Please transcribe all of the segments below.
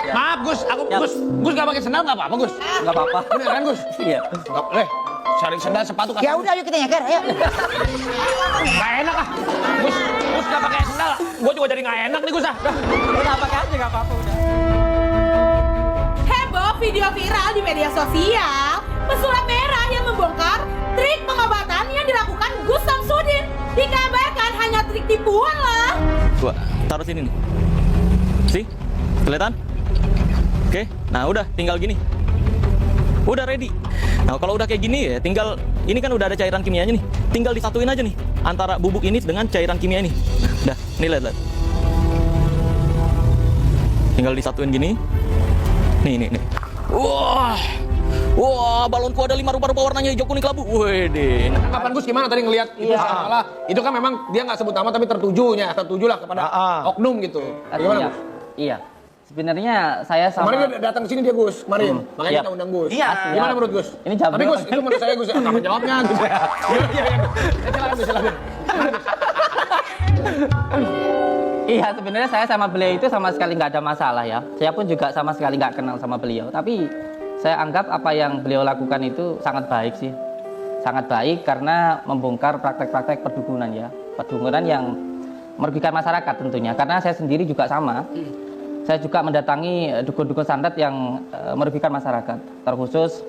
Maaf Gus, Gus nggak pakai sendal nggak apa-apa Gus? Nggak apa-apa. Bener kan Gus? Iya. Nggak boleh. Cari sendal sepatu kan? Ya udah, ayo kita nyeker, ayo. Nggak enak ah. Gus nggak pakai sendal. Gue juga jadi nggak enak nih Gus ah. Udah pakai aja nggak apa-apa udah. Heboh video viral di media sosial. Pesulap merah yang membongkar trik pengobatan yang dilakukan Gus Samsudin. Dikabarkan hanya trik tipuan lah. Gua taruh sini nih. Sih? Kelihatan? Oke, nah udah tinggal gini. Udah ready. Nah kalau udah kayak gini ya tinggal, ini kan udah ada cairan kimianya nih. Tinggal disatuin aja nih antara bubuk ini dengan cairan kimia ini. Dah, nih lihat. Tinggal disatuin gini. Nih. Wah, balonku ada 5 rupa-rupa warnanya hijau kuning kelabu. Wede. Kapan Gus gimana tadi ngelihat itu salah? Itu kan memang dia nggak sebut nama tapi tertuju lah kepada oknum gitu. Gimana Gus? Iya. Sebenarnya saya sama... Kemarin dia datang ke sini dia Gus, kemarin. Makanya kita undang Gus. Iya. Gimana menurut Gus? Ini jam Tapi Gus, berapa? itu menurut saya Gus, apa jawabnya Gus? Iya. Silakan Gus, silakan. Iya, sebenarnya saya sama beliau itu sama sekali nggak ada masalah ya. Saya pun juga sama sekali nggak kenal sama beliau. Tapi saya anggap apa yang beliau lakukan itu sangat baik sih. Sangat baik karena membongkar praktek-praktek perdukunan ya. Perdukunan yang merugikan masyarakat tentunya. Karena saya sendiri juga sama. Saya juga mendatangi dukun-dukun santet yang merugikan masyarakat. Terkhusus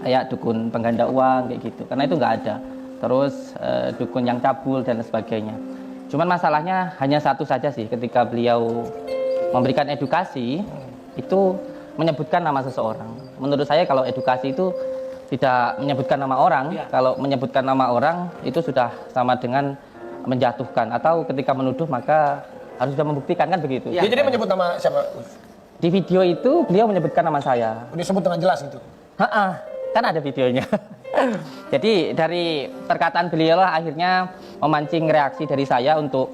kayak dukun pengganda uang kayak gitu. Karena itu nggak ada. Terus dukun yang cabul dan sebagainya. Cuman masalahnya hanya satu saja sih, ketika beliau memberikan edukasi itu menyebutkan nama seseorang. Menurut saya kalau edukasi itu tidak menyebutkan nama orang, kalau menyebutkan nama orang itu sudah sama dengan menjatuhkan, atau ketika menuduh maka harus sudah membuktikan kan begitu. Dia jadi menyebut nama siapa Gus? Di video itu beliau menyebutkan nama saya. Dia sebut dengan jelas gitu. Kan ada videonya. Jadi dari perkataan beliau lah akhirnya memancing reaksi dari saya untuk,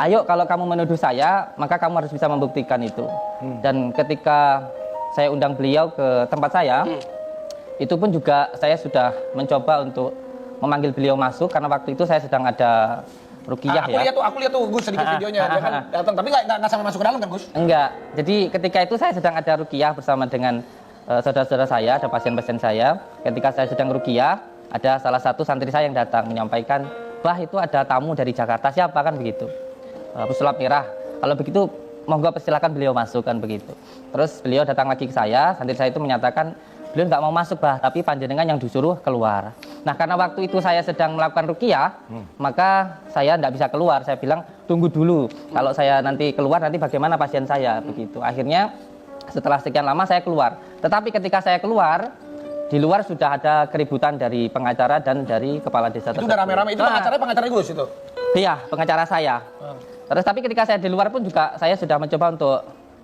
ayo kalau kamu menuduh saya, maka kamu harus bisa membuktikan itu. Dan ketika saya undang beliau ke tempat saya, itu pun juga saya sudah mencoba untuk memanggil beliau masuk, karena waktu itu saya sedang ada ruqyah ya. Aku lihat tuh Gus sedikit videonya, dia kan datang, tapi nggak sampai masuk ke dalam kan Gus? Enggak. Jadi ketika itu saya sedang ada ruqyah bersama dengan saudara-saudara saya, ada pasien-pasien saya. Ketika saya sedang ruqyah, ada salah satu santri saya yang datang menyampaikan, "Bah, itu ada tamu dari Jakarta, siapa?" kan begitu. Pesulap merah. Kalau begitu, monggo persilakan beliau masuk kan begitu. Terus beliau datang lagi ke saya, santri saya itu menyatakan, beliau nggak mau masuk, Bah, tapi panjenengan yang disuruh keluar. Nah, karena waktu itu saya sedang melakukan ruqyah, maka saya nggak bisa keluar. Saya bilang, tunggu dulu. Kalau saya nanti keluar, nanti bagaimana pasien saya begitu. Akhirnya setelah sekian lama saya keluar. Tetapi ketika saya keluar, di luar sudah ada keributan dari pengacara dan dari kepala desa Itu tersebut. udah rame-rame, itu pengacara Gus itu? Iya, pengacara saya. Terus tapi ketika saya di luar pun juga saya sudah mencoba untuk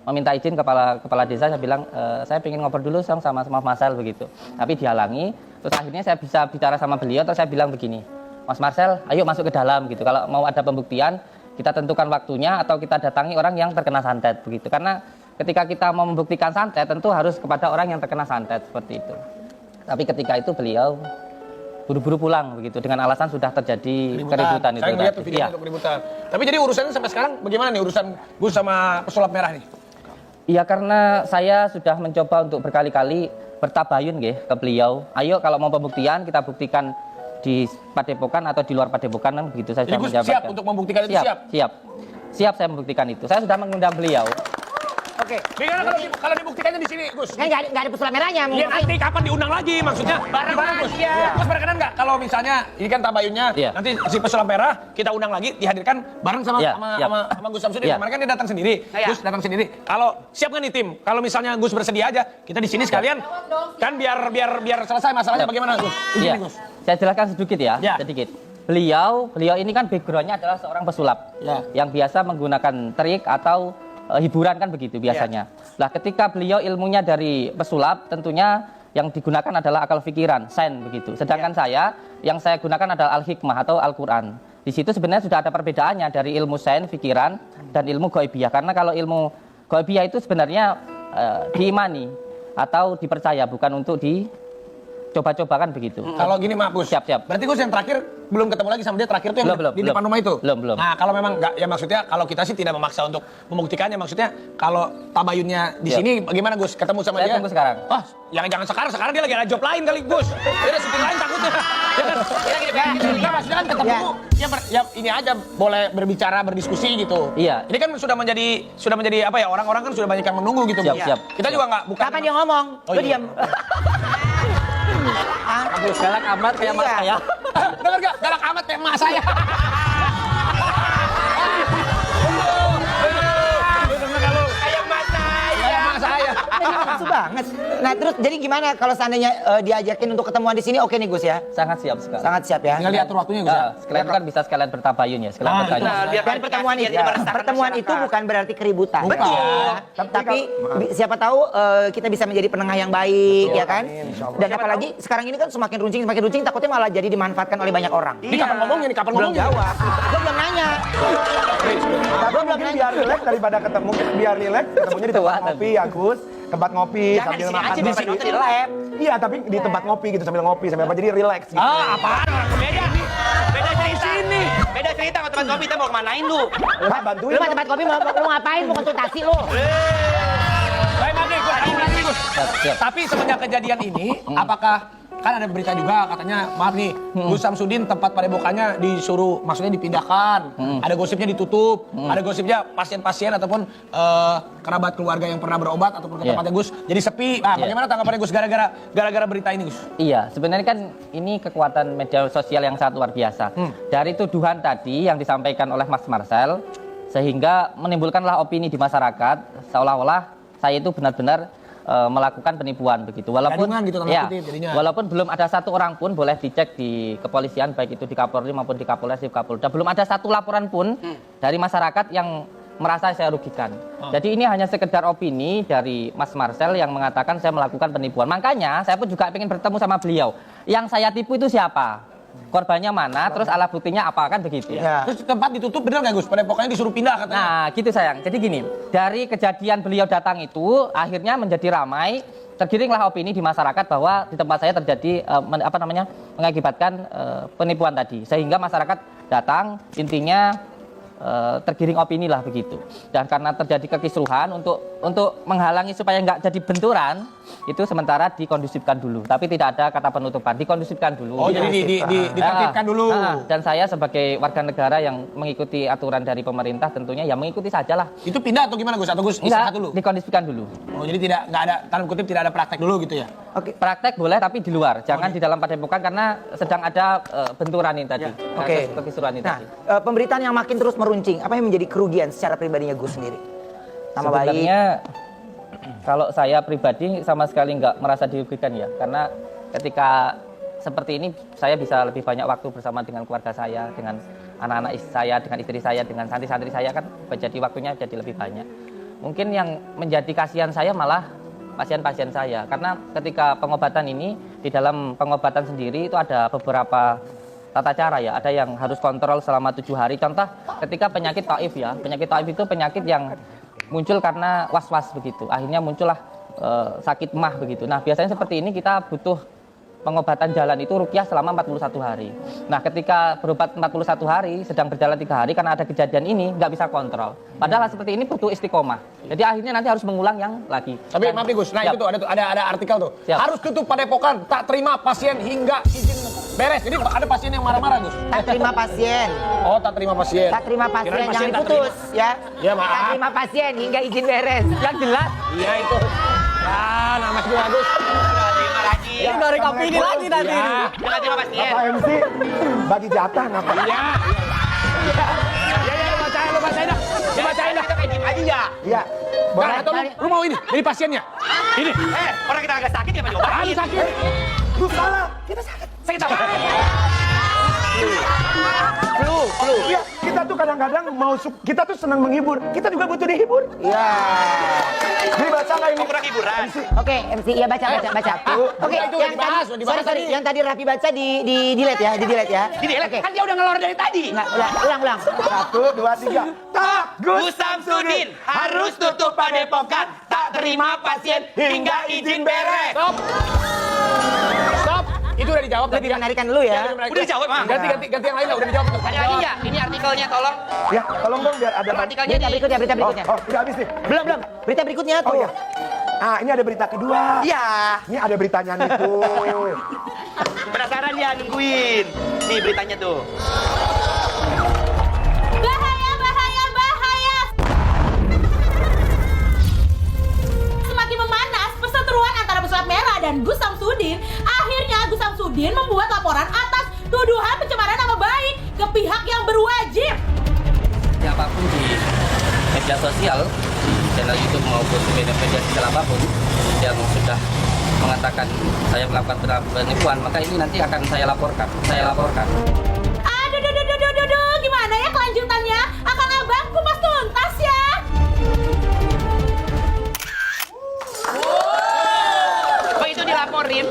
meminta izin kepala desa. Saya bilang, saya ingin ngobrol dulu sama Mas Marcel begitu. Tapi dihalangi. Terus akhirnya saya bisa bicara sama beliau. Terus saya bilang begini, Mas Marcel, ayo masuk ke dalam gitu. Kalau mau ada pembuktian, kita tentukan waktunya atau kita datangi orang yang terkena santet begitu. Karena ketika kita mau membuktikan santet, tentu harus kepada orang yang terkena santet seperti itu. Tapi ketika itu beliau buru-buru pulang begitu dengan alasan sudah terjadi keributan itu. Saya ngeliat tuh video untuk keributan. Tapi jadi urusannya sampai sekarang bagaimana nih urusan Gus sama pesulap merah nih? Iya, karena saya sudah mencoba untuk berkali-kali bertabayun ke beliau. Ayo kalau mau pembuktian kita buktikan di Padepokan atau di luar Padepokan kan begitu. Saya Jadi sudah Gus menjabarkan. siap untuk membuktikan itu siap? Siap saya membuktikan itu. Saya sudah mengundang beliau. Oke. Bagaimana kalau dibuktikannya di sini Gus? Kan nggak ada pesulap merahnya. Mau Ya ngapain? nanti kapan diundang lagi maksudnya? Bareng Gus. Gus berkenan nggak kalau misalnya ini kan tabayunnya, nanti si pesulap merah kita undang lagi dihadirkan bareng sama Gus Samsudin. Kemarin kan dia datang sendiri. Gus datang sendiri. Kalau siap nggak nih tim? Kalau misalnya Gus bersedia aja, kita di sini sekalian kan biar selesai masalahnya bagaimana Gus? Iya. Saya jelaskan sedikit ya, sedikit. Beliau ini kan backgroundnya adalah seorang pesulap yang biasa menggunakan trik atau hiburan kan begitu biasanya. Lah ketika beliau ilmunya dari pesulap, tentunya yang digunakan adalah akal pikiran, sains begitu. Sedangkan saya yang saya gunakan adalah al-hikmah atau Al-Qur'an. Di situ sebenarnya sudah ada perbedaannya dari ilmu sains, pikiran dan ilmu ghaibiyah. Karena kalau ilmu ghaibiyah itu sebenarnya diimani atau dipercaya, bukan untuk coba-coba kan begitu. Kalau gini Mak Gus. Siap. Berarti Gus yang terakhir belum ketemu lagi sama dia, terakhir tuh yang di depan rumah itu? Belum. Nah kalau memang nggak, ya maksudnya kalau kita sih tidak memaksa untuk membuktikannya, maksudnya kalau tabayunnya di sini bagaimana Gus? Ketemu sama Saya dia? tunggu sekarang. Oh, jangan sekarang dia lagi ada job lain kali Gus. Dia ada syuting lain takutnya. Ya maksudnya kan ketemu, ya ini aja boleh berbicara, berdiskusi gitu. Iya. Ini kan sudah menjadi apa ya, orang-orang kan sudah banyak yang menunggu gitu. Siap. Kita juga nggak, bukan. Kapan dia ngomong? Oh, Lu iya. diam. Bagus, galak amat kayak mas Iya. saya. Dengar gak? Galak amat kayak emak saya. Kayak emak saya. Nafsu banget. Nah terus jadi gimana kalau seandainya diajakin untuk ketemuan di sini, oke nih Gus ya? Sangat siap sekali. Sangat siap ya. Tinggal diatur waktunya Gus ya. Sekalian kan bisa sekalian bertabayun ya, sekalian bertanya. Dan pertemuan itu bukan berarti keributan. Betul. Ya. Tapi siapa tahu kita bisa menjadi penengah yang baik, ya kan? Dan apalagi sekarang ini kan semakin runcing, takutnya malah jadi dimanfaatkan oleh banyak orang. Ini kapan ngomongnya nih? Kapan Belum ngomongnya? jawab. Gue belum nanya. Tapi mungkin biar relax daripada ketemu, biar relax ketemunya di tempat ngopi ya Gus. Tempat ngopi sambil makan di sini nasi. di lab. Iya, tapi di tempat ngopi gitu sambil ngopi sambil apa jadi relax gitu. Apaan orang komedi? Beda cerita. Beda cerita sama tempat kopi, kita mau kemanain lu? Lah bantuin. Lu mah tempat kopi mau lu ngapain? Mau konsultasi lu? Baik, Gus. Siap. Tapi semenjak kejadian ini, apakah kan ada berita juga katanya, maaf nih, Gus Samsudin tempat padepokannya disuruh, maksudnya dipindahkan, ada gosipnya ditutup, ada gosipnya pasien-pasien ataupun kerabat keluarga yang pernah berobat ataupun ke tempatnya Gus jadi sepi. Nah, bagaimana tanggapannya Gus gara-gara berita ini Gus? Iya, sebenarnya kan ini kekuatan media sosial yang sangat luar biasa. Dari tuduhan tadi yang disampaikan oleh Mas Marcel, sehingga menimbulkanlah opini di masyarakat seolah-olah saya itu benar-benar melakukan penipuan begitu. Walaupun Gadungan gitu, tanda kutip jadinya. walaupun belum ada satu orang pun boleh dicek di kepolisian baik itu di Kapolri maupun di Kapolres, di Kapolda, belum ada satu laporan pun dari masyarakat yang merasa saya rugikan. Jadi ini hanya sekedar opini dari Mas Marcel yang mengatakan saya melakukan penipuan. Makanya saya pun juga ingin bertemu sama beliau. Yang saya tipu itu siapa? Korbannya mana? Terus alat buktinya apa, kan begitu ya? Terus tempat ditutup bener nggak Gus? Padepokannya disuruh pindah katanya. Nah, gitu sayang. Jadi gini, dari kejadian beliau datang itu akhirnya menjadi ramai, tergiringlah opini di masyarakat bahwa di tempat saya terjadi mengakibatkan penipuan tadi. Sehingga masyarakat datang, intinya tergiring opini lah begitu. Dan karena terjadi kekisruhan untuk menghalangi supaya nggak jadi benturan, itu sementara dikondusifkan dulu. Tapi tidak ada kata penutupan, dikondusifkan dulu. Oh, jadi ditertibkan dulu. Dan saya sebagai warga negara yang mengikuti aturan dari pemerintah tentunya ya mengikuti sajalah. Itu pindah atau gimana Gus? Atau Gus istirahat dulu? Dikondisikan dulu. Oh, jadi nggak ada, tanda kutip tidak ada praktek dulu gitu ya? Oke. Praktek boleh tapi di luar, jangan di dalam padepokan karena sedang ada benturan ini tadi. Oke. Kekisruhan ini Nah, tadi. pemberitaan yang makin terus meruncing, apa yang menjadi kerugian secara pribadinya Gus sendiri? Nama baik. Sebenarnya kalau saya pribadi sama sekali nggak merasa dirugikan ya, karena ketika seperti ini saya bisa lebih banyak waktu bersama dengan keluarga saya, dengan anak-anak saya, dengan istri saya, dengan santri-santri saya, kan jadi waktunya jadi lebih banyak. Mungkin yang menjadi kasihan saya malah pasien-pasien saya, karena ketika pengobatan ini, di dalam pengobatan sendiri itu ada beberapa tata cara ya, ada yang harus kontrol selama 7 hari. Contoh ketika penyakit taif ya, penyakit taif itu penyakit yang muncul karena was-was begitu, akhirnya muncullah sakit mah begitu. Nah biasanya seperti ini kita butuh pengobatan jalan itu ruqyah selama 41 hari. Nah ketika berobat 41 hari, sedang berjalan 3 hari karena ada kejadian ini, nggak bisa kontrol. Padahal seperti ini butuh istiqomah. Jadi akhirnya nanti harus mengulang yang lagi. Tapi maaf nih Gus, nah itu tuh ada artikel tuh. Siap. Harus tutup padepokan, tak terima pasien hingga izin beres. Jadi ada pasien yang marah-marah Gus. Tak terima pasien. Oh, tak terima pasien. Tak terima pasien, Kirain jangan tak diputus ya. Ya, maaf. Tak terima pasien hingga izin beres. Yang jelas. Iya itu. Ya, nama juga bagus. Terima lagi. Ini dari opini lagi nanti. Ya. Jangan terima pasien. Apa MC bagi jatah ngapain? Iya. Ya, lu bacain dah. Lu bacain dah. Kita kayak diem aja ya. Iya. Nah, atau lu mau ini dari pasiennya. Ini. Orang kita agak sakit ya Pak Jokowi. Aduh sakit. Lu salah. Sakit apa? Flu. Iya, kita tuh kadang-kadang kita tuh senang menghibur. Kita juga butuh dihibur. Iya. Dibaca nggak ini? Mau kurang hiburan. Oke, MC ya baca. Oke, itu yang dibahas, tadi, dibahas sorry, tadi. yang tadi Rapi baca di delete ya, di delete ya. Jadi Oke. kan dia udah ngelor dari tadi. Nggak, ulang. 1, 2, 3. Tak, Gus Samsudin harus tutup padepokan, tak terima pasien hingga izin beres. Stop. Itu udah dijawab. Lebih menarikan lu ya. Udah dijawab, Mang. Ganti yang lain lah, udah dijawab. Ada lagi nggak? Ini artikelnya tolong. Ya, tolong dong biar ada Artikelnya Berita di... berikutnya, berita berikutnya. Oh, udah habis nih. Belum. Berita berikutnya Oh tuh. iya. Ah, ini ada berita kedua. Iya. Ini ada beritanya nih tuh. Penasaran ya, nungguin. Nih beritanya tuh. Bahaya, bahaya, bahaya. Semakin memanas perseteruan antara Pesulap Merah dan Gus Samsudin. Akhirnya Gus Samsudin membuat laporan atas tuduhan pencemaran nama baik ke pihak yang berwajib. Siapapun di media sosial, di channel YouTube maupun di media sosial apapun yang sudah mengatakan saya melakukan penipuan, maka ini nanti akan saya laporkan. Aduh, gimana ya kelanjutannya? Akang abang kupas tuntas ya. Oh, itu dilaporin.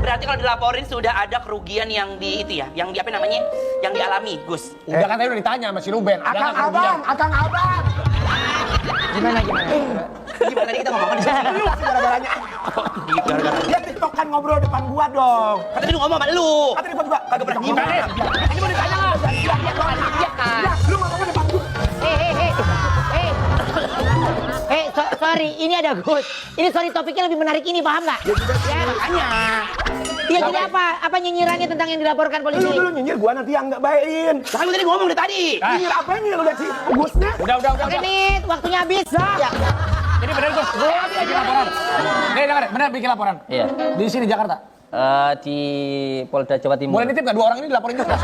Berarti kalau dilaporin sudah ada kerugian yang di itu ya, yang di apa namanya? Yang dialami, Gus. Udah kan tadi udah ditanya sama si Ruben. Ada nggak kerugian? Akang abang. Gimana? Gimana tadi kita ngomong di sini? Lu sih gara-garanya. Dia tiktokan ngobrol depan gua dong. Kata dia ngomong sama lu. Kata depan gua, kagak pernah Gimana? Ini mau ditanya nggak? Ya, lu ngomongnya depan gua. Sorry, ini ada Gus. Ini sorry topiknya lebih menarik ini, paham nggak? Ya, makanya. Iya, jadi apa? Apa nyinyirannya tentang yang dilaporkan polisi? Lu nyinyir gua nanti yang nggak baikin. Kan lu tadi ngomong dari tadi. Nyinyir apa ini lu lihat si Gusnya? Udah. Oke nih, waktunya habis. Ya. Jadi benar Gus, bikin laporan. Nih dengar, benar bikin laporan. Iya. Di sini Jakarta. Di Polda Jawa Timur. Boleh nitip nggak 2 orang ini dilaporin juga?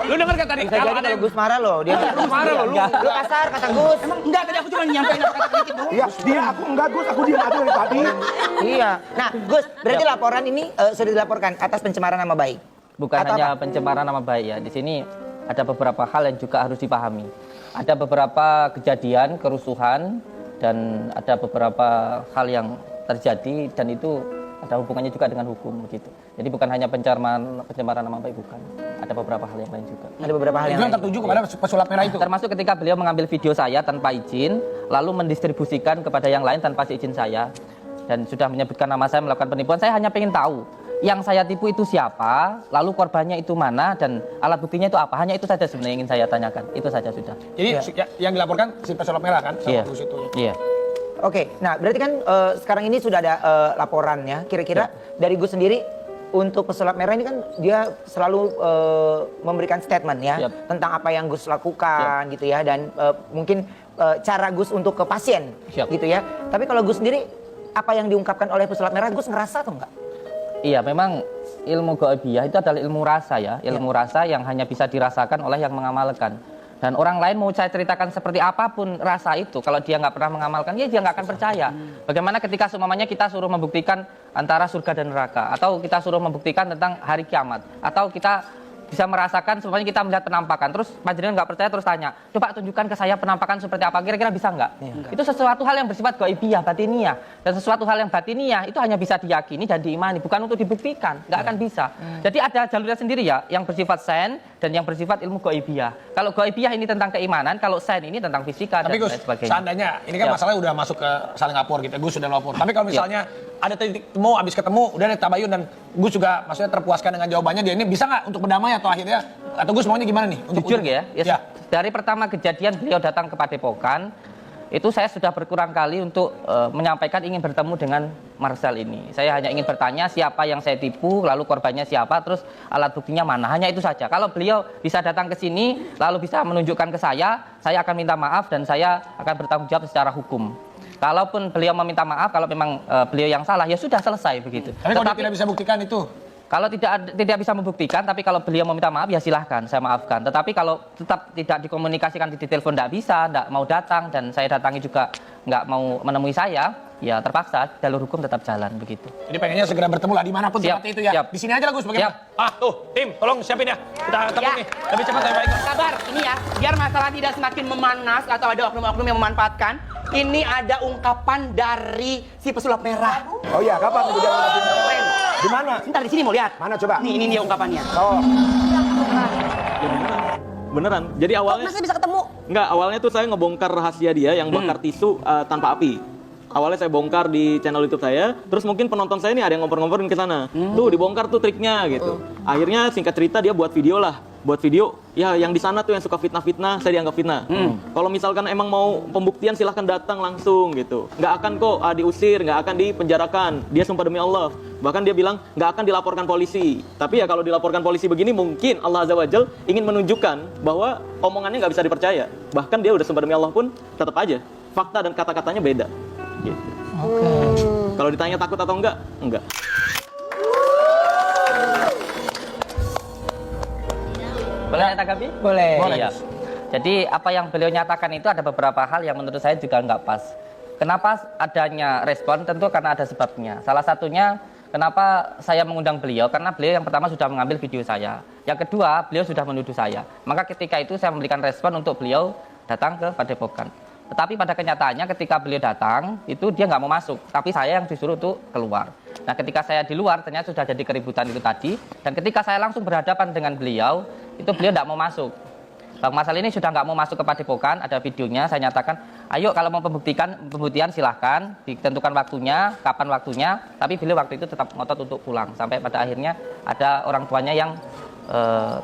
Lu denger kan tadi? Bisa jadi kalau Gus marah loh, dia marah loh, lu kasar kata Gus. Enggak, tadi aku cuma nyampein kata kritik doang. Iya, dia aku enggak Gus, aku diam aja dari tadi. Iya. Nah, Gus, berarti laporan ini sudah dilaporkan atas pencemaran nama baik. Bukan Atau hanya apa? pencemaran nama baik ya. Di sini ada beberapa hal yang juga harus dipahami. Ada beberapa kejadian, kerusuhan, dan ada beberapa hal yang terjadi dan itu ada hubungannya juga dengan hukum begitu. Jadi bukan hanya pencemaran nama baik, bukan. Ada beberapa hal yang lain juga. Ada beberapa hal yang Itu yang lain. tertuju kepada pesulap merah itu. Termasuk ketika beliau mengambil video saya tanpa izin, lalu mendistribusikan kepada yang lain tanpa izin saya, dan sudah menyebutkan nama saya melakukan penipuan. Saya hanya ingin tahu yang saya tipu itu siapa, lalu korbannya itu mana, dan alat buktinya itu apa. Hanya itu saja sebenarnya yang ingin saya tanyakan. Itu saja sudah. Jadi yang dilaporkan si pesulap merah kan? Sama Iya. Gus itu. Iya. Oke, nah berarti kan sekarang ini sudah ada laporan ya. Kira-kira dari Gus sendiri untuk pesulap merah ini kan dia selalu memberikan statement ya tentang apa yang Gus lakukan gitu ya, dan mungkin cara Gus untuk ke pasien gitu ya. Tapi kalau Gus sendiri apa yang diungkapkan oleh pesulap merah, Gus ngerasa atau enggak? Iya, memang ilmu gaibiyah itu adalah ilmu rasa ya, ilmu rasa yang hanya bisa dirasakan oleh yang mengamalkan. Dan orang lain mau saya ceritakan seperti apapun rasa itu, kalau dia nggak pernah mengamalkan, ya dia nggak akan percaya. Bagaimana ketika semuanya kita suruh membuktikan antara surga dan neraka, atau kita suruh membuktikan tentang hari kiamat, atau kita bisa merasakan semuanya kita melihat penampakan, terus panjenengan nggak percaya terus tanya, coba tunjukkan ke saya penampakan seperti apa, kira-kira bisa nggak? Itu sesuatu hal yang bersifat gaibiyah, batiniah, dan sesuatu hal yang batiniah itu hanya bisa diyakini dan diimani, bukan untuk dibuktikan, nggak akan bisa. Jadi ada jalurnya sendiri ya, yang bersifat sen dan yang bersifat ilmu gaibiyah. Kalau gaibiyah ini tentang keimanan, kalau sen ini tentang fisika Tapi dan Gus, lain sebagainya. seandainya ini kan masalahnya udah masuk ke saling lapor gitu, Gus sudah lapor. Tapi kalau misalnya ada titik temu, habis ketemu, udah ada tabayun dan Gus juga maksudnya terpuaskan dengan jawabannya, dia ini bisa nggak untuk berdamai atau akhirnya, atau Gus maunya gimana nih? Jujur ya, dari pertama kejadian beliau datang ke Padepokan, itu saya sudah berulang kali untuk menyampaikan ingin bertemu dengan Marcel ini. Saya hanya ingin bertanya siapa yang saya tipu, lalu korbannya siapa, terus alat buktinya mana. Hanya itu saja. Kalau beliau bisa datang ke sini, lalu bisa menunjukkan ke saya akan minta maaf dan saya akan bertanggung jawab secara hukum. Kalaupun beliau meminta maaf, kalau memang beliau yang salah, ya sudah selesai begitu. Tapi kalau dia tidak bisa buktikan itu? Kalau tidak bisa membuktikan, tapi kalau beliau meminta maaf ya silahkan, saya maafkan. Tetapi kalau tetap tidak dikomunikasikan di telepon, tidak bisa, tidak mau datang, dan saya datangi juga nggak mau menemui saya, ya terpaksa jalur hukum tetap jalan begitu. Jadi pengennya segera bertemu lah dimanapun Siap, seperti itu ya. siap. Di sini aja lah Gus, bagaimana? Siap. Tuh, tim, tolong siapin ya. Kita ketemu nih, lebih cepat lebih baik. Sabar, ini ya, biar masalah tidak semakin memanas atau ada oknum-oknum yang memanfaatkan. Ini ada ungkapan dari si pesulap merah. Oh iya, kapan tuh dia ngomongin? Keren. Di mana? Ntar di sini mau lihat. Mana coba? Nih, ini dia ungkapannya. Oh, Beneran. Jadi awalnya Masih bisa ketemu. enggak, awalnya tuh saya ngebongkar rahasia dia yang bakar tisu tanpa api. awalnya saya bongkar di channel YouTube saya, terus mungkin penonton saya nih ada yang ngompor-ngomporin ke sana. Tuh dibongkar tuh triknya gitu. Akhirnya singkat cerita dia buat video lah. Buat video, ya yang di sana tuh yang suka fitnah-fitnah, saya dianggap fitnah. Kalau misalkan emang mau pembuktian silahkan datang langsung gitu. Nggak akan kok diusir, nggak akan dipenjarakan. Dia sumpah demi Allah. Bahkan dia bilang nggak akan dilaporkan polisi. Tapi ya kalau dilaporkan polisi begini mungkin Allah Azza wa Jal ingin menunjukkan bahwa omongannya nggak bisa dipercaya. Bahkan dia udah sumpah demi Allah pun tetap aja fakta dan kata-katanya beda. Gitu. Kalau ditanya takut atau enggak? Enggak. Boleh saya tanggapi? Boleh. Iya. Jadi apa yang beliau nyatakan itu ada beberapa hal yang menurut saya juga nggak pas. Kenapa adanya respon? Tentu karena ada sebabnya. Salah satunya kenapa saya mengundang beliau? Karena beliau yang pertama sudah mengambil video saya. Yang kedua, beliau sudah menuduh saya. Maka ketika itu saya memberikan respon untuk beliau datang ke Padepokan. Tetapi pada kenyataannya ketika beliau datang, itu dia nggak mau masuk. Tapi saya yang disuruh untuk keluar. Nah ketika saya di luar, ternyata sudah jadi keributan itu tadi. Dan ketika saya langsung berhadapan dengan beliau, itu beliau tidak mau masuk. Bang Masal ini sudah nggak mau masuk ke Padepokan, ada videonya, saya nyatakan, ayo kalau mau pembuktian silahkan, ditentukan waktunya, kapan waktunya, tapi beliau waktu itu tetap ngotot untuk pulang, sampai pada akhirnya ada orang tuanya yang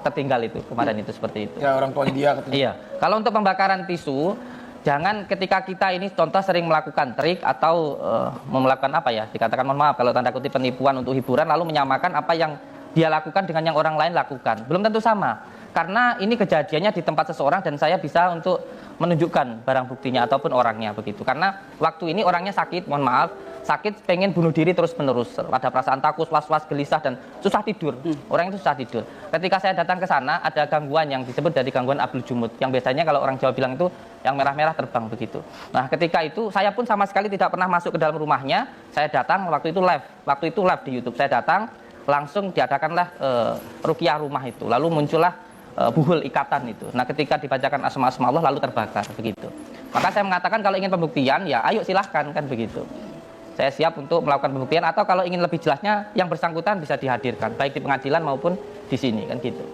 tertinggal itu, kemarin itu seperti itu. Ya orang tuanya dia ketinggalan. Iya, kalau untuk pembakaran tisu, jangan ketika kita ini contoh sering melakukan trik atau melakukan apa ya, dikatakan mohon maaf kalau tanda kutip penipuan untuk hiburan, lalu menyamakan apa yang dia lakukan dengan yang orang lain lakukan. Belum tentu sama. Karena ini kejadiannya di tempat seseorang dan saya bisa untuk menunjukkan barang buktinya ataupun orangnya begitu. Karena waktu ini orangnya sakit, mohon maaf, sakit pengen bunuh diri terus-menerus. Ada perasaan takut, was-was, gelisah dan susah tidur. Orang itu susah tidur. Ketika saya datang ke sana ada gangguan yang disebut dari gangguan Abdul Jumud. Yang biasanya kalau orang Jawa bilang itu yang merah-merah terbang begitu. Nah, ketika itu saya pun sama sekali tidak pernah masuk ke dalam rumahnya. Saya datang waktu itu live di YouTube. Saya datang langsung diadakanlah ruqyah rumah itu. Lalu muncullah buhul ikatan itu. Nah, ketika dibacakan asma-asma Allah lalu terbakar begitu. Maka saya mengatakan kalau ingin pembuktian ya ayo silahkan kan begitu. Saya siap untuk melakukan pembuktian atau kalau ingin lebih jelasnya yang bersangkutan bisa dihadirkan baik di pengadilan maupun di sini kan gitu.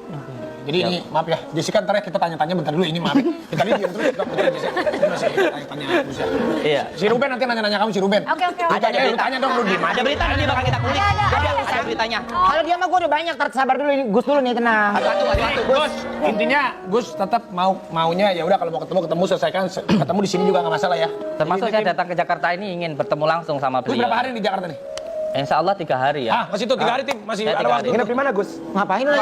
Jadi ini maaf ya, Jessica ntar ya kita tanya-tanya bentar dulu ini maaf. Kita diam terus bentar Jessica. Ini masih tanya Gus ya. Iya. Si Ruben nanti nanya-nanya kamu si Ruben. Oke. Lu tanya dong lu gimana? Ada berita nanti bakal kita kulik. Ada beritanya. Kalau dia mah gue udah banyak, sabar dulu ini Gus dulu nih tenang. Gus, intinya Gus tetap maunya ya udah kalau mau ketemu selesaikan ketemu di sini juga nggak masalah ya. Termasuk saya datang ke Jakarta ini ingin bertemu langsung sama Gus beliau. berapa hari di Jakarta nih? Insya Allah 3 hari ya. Masih tuh 3 hari tim masih Saya ada 3 waktu. hari. Nginep di mana, Gus? Ngapain lu?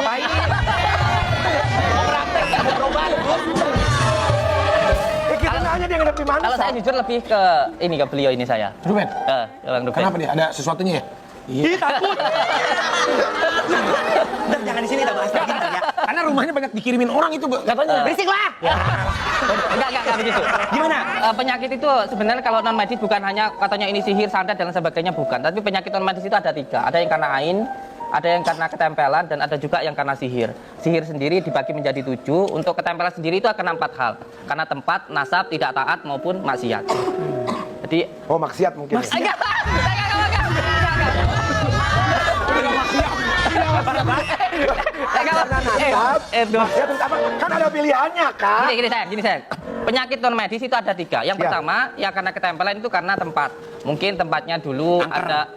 Kita nanya dia nginep di mana. Kalau saya jujur lebih ke ini ke beliau ini saya. Ruben. Bang Ruben. Kenapa dia? Ada sesuatunya ya? Ih, takut. Jangan di sini kita bahas lagi ya. Karena rumahnya banyak dikirimin orang itu katanya. Berisik lah. Enggak begitu. Gimana? Penyakit itu sebenarnya kalau non medis bukan hanya katanya ini sihir, santet dan sebagainya bukan. Tapi penyakit non medis itu ada 3. Ada yang karena ain, ada yang karena ketempelan dan ada juga yang karena sihir. Sihir sendiri dibagi menjadi 7. Untuk ketempelan sendiri itu akan 4 hal. Karena tempat, nasab, tidak taat maupun maksiat. Jadi Oh, maksiat mungkin. Ya. Ya terus apa? Kan ada pilihannya kan? Gini sayang. Penyakit non medis itu ada 3. Yang pertama, yang karena ketempelan itu karena tempat. Mungkin tempatnya dulu ada,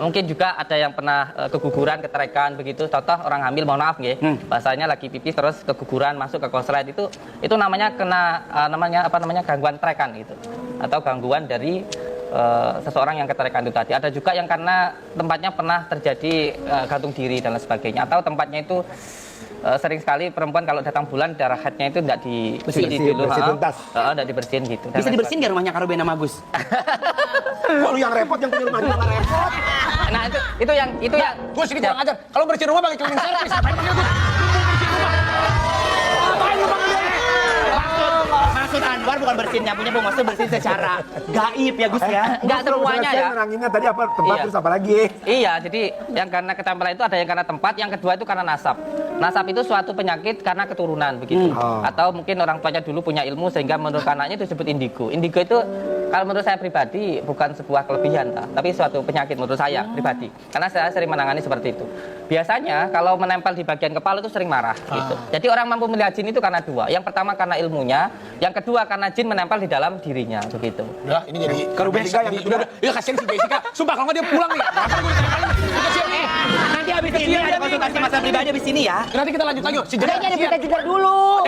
mungkin juga ada yang pernah keguguran, keterekan begitu. Contoh orang hamil, mohon maaf nggih, bahasanya lagi pipis terus keguguran masuk ke konslet itu namanya kena gangguan terekan gitu, atau gangguan dari seseorang yang keterekan itu tadi. Ada juga yang karena tempatnya pernah terjadi gantung diri dan lain sebagainya, atau tempatnya itu sering sekali perempuan kalau datang bulan darah haidnya itu tidak dibersihin dulu, tidak dibersihin gitu. Bisa dibersihin nggak rumahnya Kak Ruben sama Gus? Kok lu yang repot, yang punya rumah juga nggak repot. Nah itu yang Gus ini kurang ajar. Kalau bersihin rumah pakai cleaning service. Ngapain dia Gus? Ngapain lu panggil dia? Maksud Anwar bukan bersihin nyapunya, Bu. Maksudnya bersihin secara gaib ya, Gus ya. nggak semuanya ya. Neranginnya tadi apa? Tempat Iya. terus apa lagi? Iya, jadi yang karena ketempelan itu ada yang karena tempat, yang kedua itu karena nasab. Nasab itu suatu penyakit karena keturunan begitu. Atau mungkin orang tuanya dulu punya ilmu sehingga menurut anaknya itu disebut indigo. Indigo itu kalau menurut saya pribadi bukan sebuah kelebihan, tapi suatu penyakit menurut saya pribadi. Karena saya sering menangani seperti itu. Biasanya kalau menempel di bagian kepala itu sering marah gitu. Jadi orang mampu melihat jin itu karena dua. Yang pertama karena ilmunya, yang kedua karena jin menempel di dalam dirinya begitu. Udah, ini jadi Ke Jessica yang udah. Ya kasihan si Jessica. Sumpah kalau nggak dia pulang nih. Nanti habis ini ada konsultasi masalah pribadi habis ini ya. Nanti kita lanjut lagi. Si Kayaknya ada kita jeda dulu.